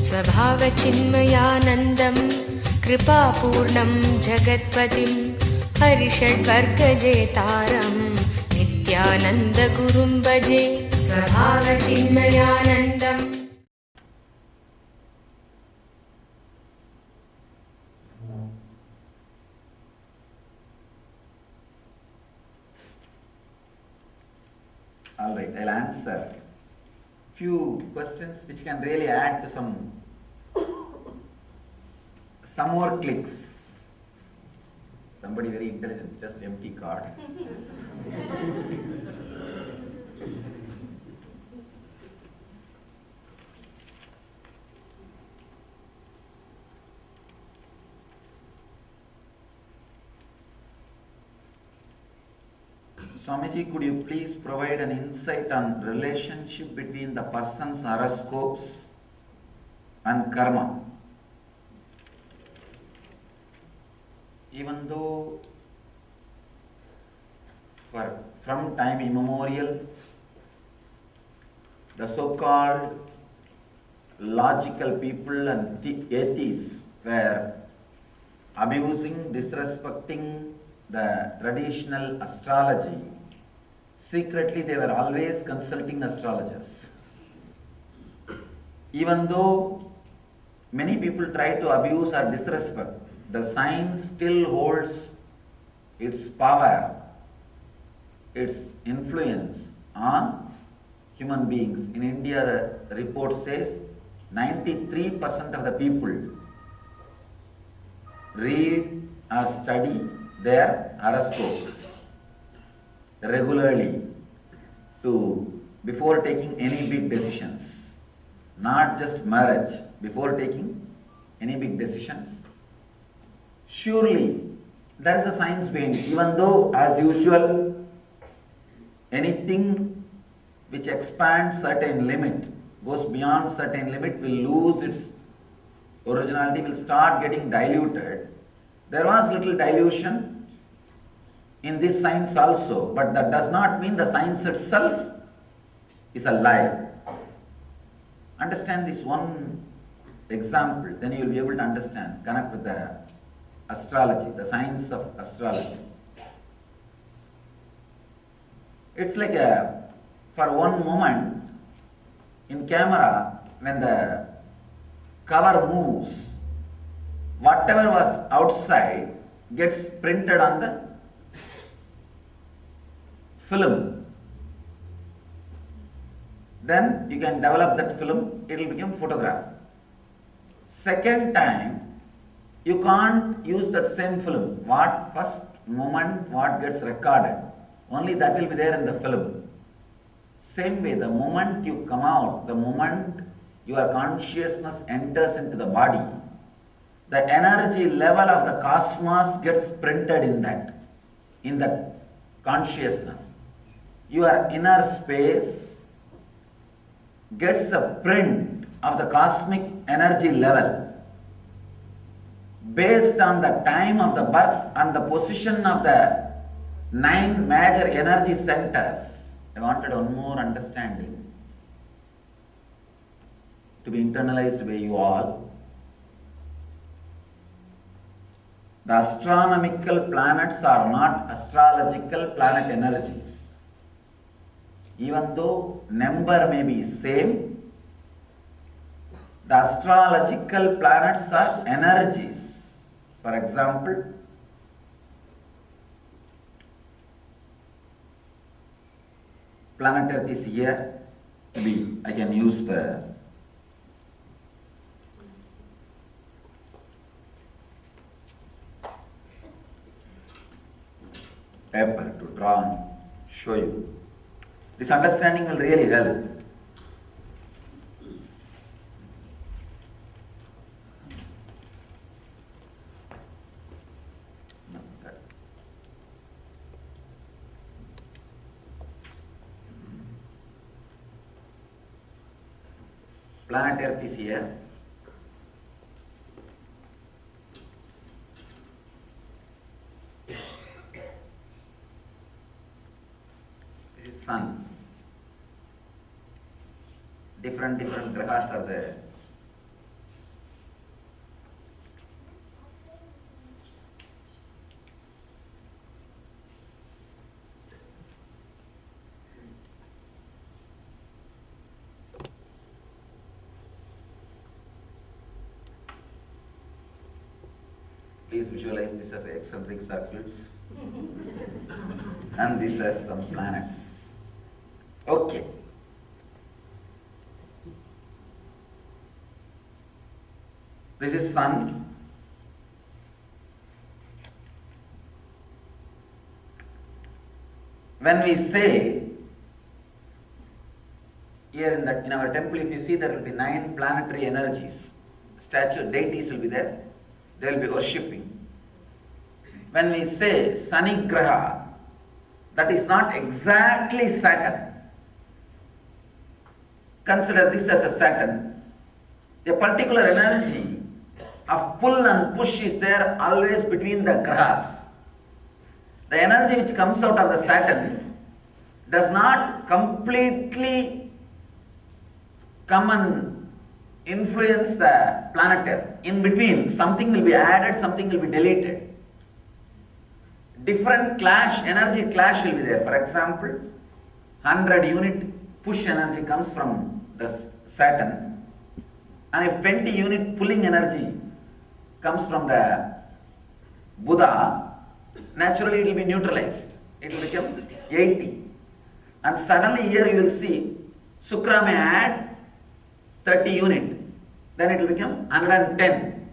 स्वभावचिन्मयानन्दं कृपापूर्णं जगत्पतिं हरिषड्वर्गजेतारं नित्यानन्दगुरुं भजे स्वभावचिन्मयानन्दम्. All right, I'll answer few questions which can really add to some more clicks. Somebody very intelligent, just empty card. Swamiji, could you please provide an insight on relationship between the person's horoscopes and karma? Even though from time immemorial, the so-called logical people and atheists were abusing, disrespecting the traditional astrology, secretly they were always consulting astrologers. Even though many people try to abuse or disrespect, the science still holds its power, its influence on human beings. In India, the report says 93% of the people read or study their horoscopes regularly before taking any big decisions, not just marriage, before taking any big decisions. Surely there is a science behind it, even though as usual anything which expands certain limit, goes beyond certain limit, will lose its originality, will start getting diluted. There was little dilution in this science also, but that does not mean the science itself is a lie. Understand this one example, then you will be able to understand, connect with the astrology, the science of astrology. It's like for one moment in camera, when the cover moves, whatever was outside gets printed on the film. Then you can develop that film, it will become photograph. Second time, you can't use that same film. What first moment, what gets recorded, only that will be there in the film. Same way, the moment you come out, the moment your consciousness enters into the body, the energy level of the cosmos gets printed in that consciousness. Your inner space gets a print of the cosmic energy level based on the time of the birth and the position of the 9 major energy centers. I wanted one more understanding to be internalized by you all. The astronomical planets are not astrological planet energies. Even though number may be same, the astrological planets are energies. For example, planet Earth is here. Maybe I can use the paper to draw and show you. This understanding will really help. Planet Earth is here. This is Sun. Different grahas are there. Please visualize this as eccentric circuits and this as some planets. Okay. This is Sun. When we say here in our temple, if you see, there will be 9 planetary energies. Statue deities will be there. They will be worshipping. When we say Sani Graha, that is not exactly Saturn. Consider this as a Saturn. A particular energy of pull and push is there always between the grahas. The energy which comes out of the Saturn does not completely come and influence the planetary. In between, something will be added, something will be deleted. Different clash, energy clash will be there. For example, 100 unit push energy comes from the Saturn, and if 20 unit pulling energy comes from the Buddha, naturally it will be neutralized. It will become 80. And suddenly here you will see Shukra may add 30 unit, then it will become 110.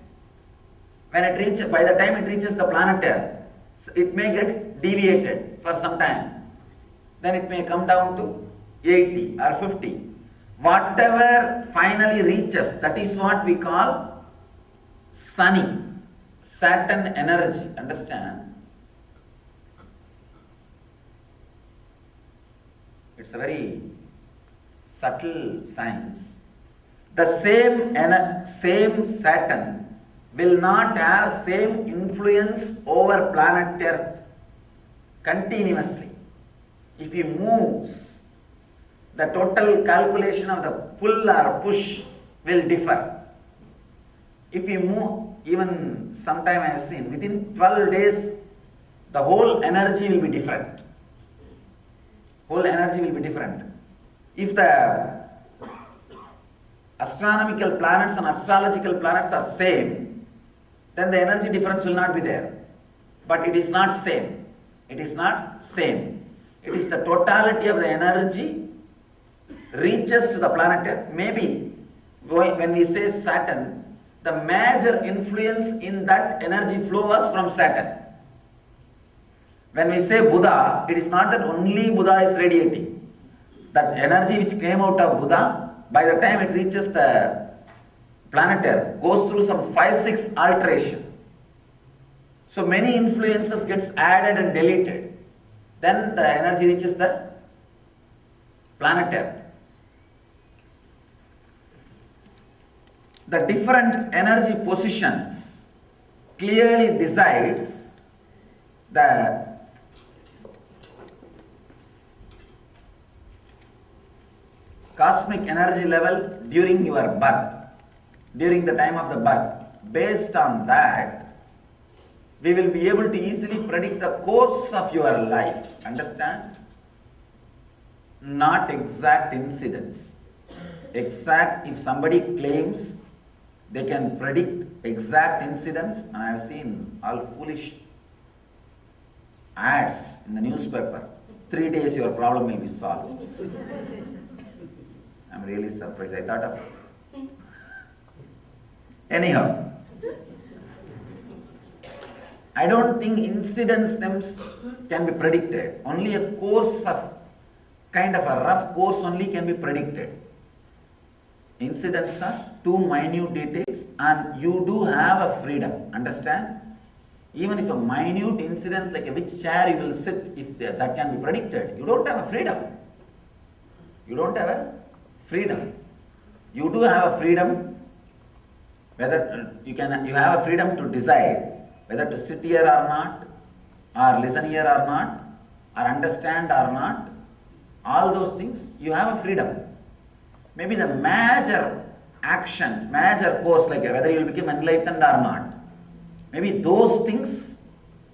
When it reaches, by the time it reaches the planetary, it may get deviated for some time. Then it may come down to 80 or 50. Whatever finally reaches, that is what we call Sunny, Saturn energy. Understand? It's a very subtle science. The same Saturn will not have same influence over planet Earth continuously. If he moves, the total calculation of the pull or push will differ. If you move, even sometime I have seen, within 12 days, the whole energy will be different. Whole energy will be different. If the astronomical planets and astrological planets are same, then the energy difference will not be there. But it is not same. It is not same. It is the totality of the energy reaches to the planet Earth. Maybe when we say Saturn, the major influence in that energy flow was from Saturn. When we say Buddha, it is not that only Buddha is radiating. That energy which came out of Buddha, by the time it reaches the planet Earth, goes through some 5-6 alteration. So many influences gets added and deleted. Then the energy reaches the planet Earth. The different energy positions clearly decides the cosmic energy level during your birth, during the time of the birth. Based on that, we will be able to easily predict the course of your life. Understand? Not exact incidents. Exact, if somebody claims they can predict exact incidents, and I have seen all foolish ads in the newspaper, 3 days your problem will be solved. I'm really surprised. I thought of anyhow. I don't think incidents can be predicted. Only a course of, kind of a rough course only can be predicted. Incidents are too minute details and you do have a freedom. Understand? Even if a minute incidents like which chair you will sit, if that can be predicted, you don't have a freedom. You don't have a freedom. You do have a freedom whether you have a freedom to decide whether to sit here or not, or listen here or not, or understand or not. All those things you have a freedom. Maybe the major actions, major course, like whether you will become enlightened or not, maybe those things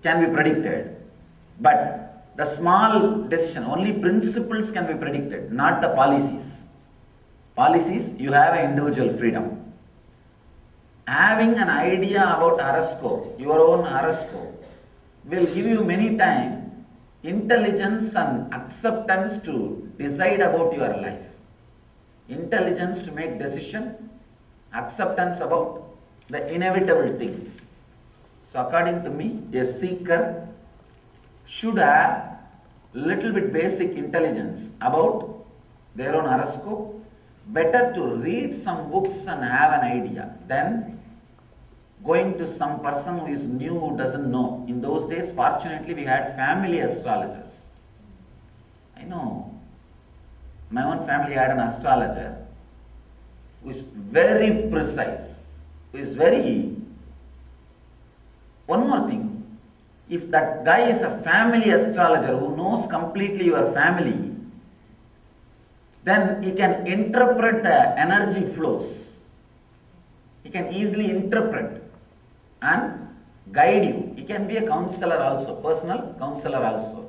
can be predicted. But the small decision, only principles can be predicted, not the policies. Policies, you have an individual freedom. having an idea about horoscope, your own horoscope, will give you many times intelligence and acceptance to decide about your life. Intelligence to make decision, acceptance about the inevitable things. So according to me, a seeker should have little bit basic intelligence about their own horoscope. Better to read some books and have an idea than going to some person who is new, who doesn't know. In those days, fortunately, we had family astrologers. I know, my own family had an astrologer who is very precise, who is very... One more thing, if that guy is a family astrologer who knows completely your family, then he can interpret the energy flows. He can easily interpret and guide you. He can be a counselor also, personal counselor also.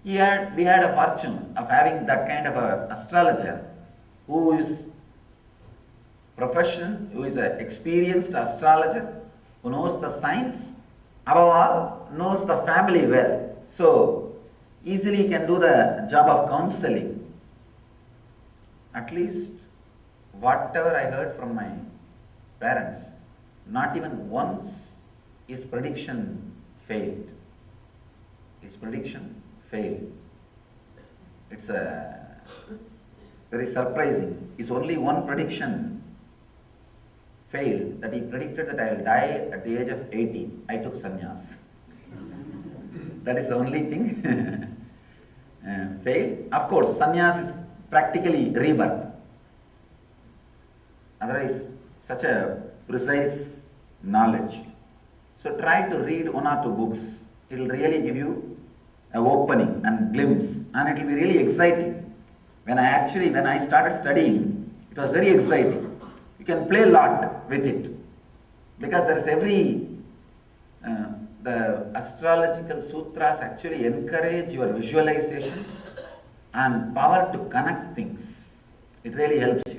We had a fortune of having that kind of an astrologer who is professional, who is an experienced astrologer, who knows the science, above all, knows the family well. So, easily can do the job of counseling. At least, whatever I heard from my parents, not even once his prediction failed. His prediction failed. It's very surprising. It's only one prediction failed, that he predicted that I will die at the age of 80. I took sannyas. That is the only thing failed. Of course, sannyas is practically rebirth. Otherwise, such a precise knowledge. So try to read one or two books. It will really give you an opening and glimpse, and it will be really exciting. When I started studying, it was very exciting. You can play a lot with it, because there is the astrological sutras actually encourage your visualization and power to connect things. It really helps you.